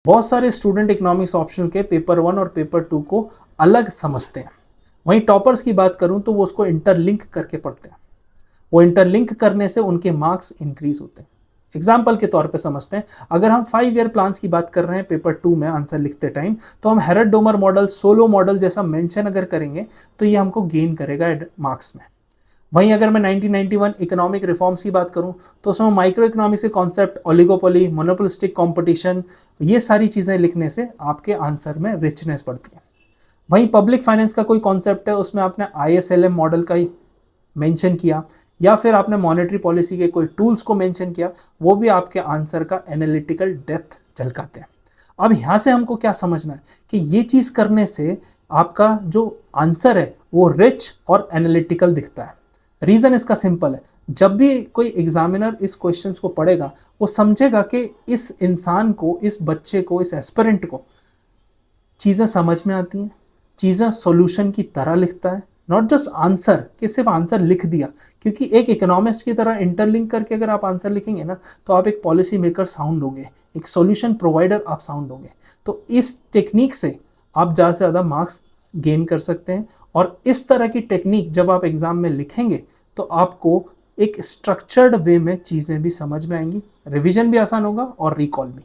बहुत सारे student economics option के पेपर 1 और पेपर 2 को अलग समझते हैं। वहीं टॉपर्स की बात करूं तो वो उसको इंटरलिंक करके पढ़ते हैं। वो इंटरलिंक करने से उनके मार्क्स इंक्रीज होते हैं। एग्जाम्पल के तौर पे समझते हैं, अगर हम 5 ईयर प्लान्स की बात कर रहे हैं पेपर 2 में आंसर लिखते टाइम, तो हम हेरड डोमर मॉडल, सोलो मॉडल जैसा मेंशन अगर करेंगे तो ये हमको गेन करेगा मार्क्स में। वहीं अगर मैं 1991 इकोनॉमिक रिफॉर्म्स की बात करूं तो उसमें माइक्रो इकोनॉमिक्स के कॉन्सेप्ट, ओलिगोपोली, मोनोपोलिस्टिक कंपटीशन, ये सारी चीज़ें लिखने से आपके आंसर में रिचनेस बढ़ती है। वहीं पब्लिक फाइनेंस का कोई कॉन्सेप्ट है, उसमें आपने ISLM मॉडल का ही मेंशन किया या फिर आपने मॉनेटरी पॉलिसी के कोई टूल्स को मेंशन किया, वो भी आपके आंसर का एनालिटिकल डेप्थ झलकाते हैं। अब यहाँ से हमको क्या समझना है कि ये चीज़ करने से आपका जो आंसर है वो रिच और एनालिटिकल दिखता है। रीज़न इसका सिंपल है, जब भी कोई एग्जामिनर इस क्वेश्चंस को पढ़ेगा वो समझेगा कि इस इंसान को, इस बच्चे को, इस एस्पिरेंट को चीज़ें समझ में आती हैं, चीज़ें सॉल्यूशन की तरह लिखता है, नॉट जस्ट आंसर कि सिर्फ आंसर लिख दिया। क्योंकि एक इकोनॉमिस्ट की तरह इंटरलिंक करके अगर आप आंसर लिखेंगे ना, तो आप एक पॉलिसी मेकर साउंड होंगे, एक सॉल्यूशन प्रोवाइडर आप साउंड होंगे। तो इस टेक्निक से आप ज़्यादा से ज़्यादा मार्क्स गेन कर सकते हैं। और इस तरह की टेक्निक जब आप एग्जाम में लिखेंगे तो आपको एक स्ट्रक्चर्ड वे में चीज़ें भी समझ में आएंगी, रिवीजन भी आसान होगा और रिकॉल भी।